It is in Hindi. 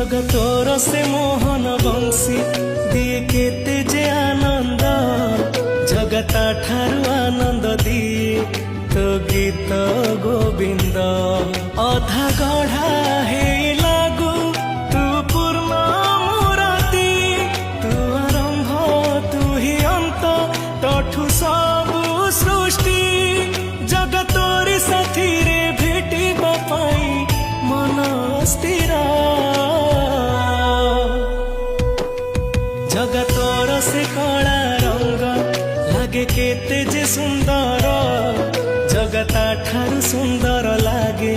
जगतोर से मोहन बंशी दिए केते जे आनंद जगता ठारू आनंद दिए तो गीत गोविंद अधा गढ़ा हे लागू तू पूर्ण मूर्ति तू आरंभ तू ही अंत तठू सब सृष्टि जगतोरी साथी रे भेटी बापाई मन स्थिर जगतोर से कला रंग लागे केते जे सुंदर जगता ठारू सुंदर लागे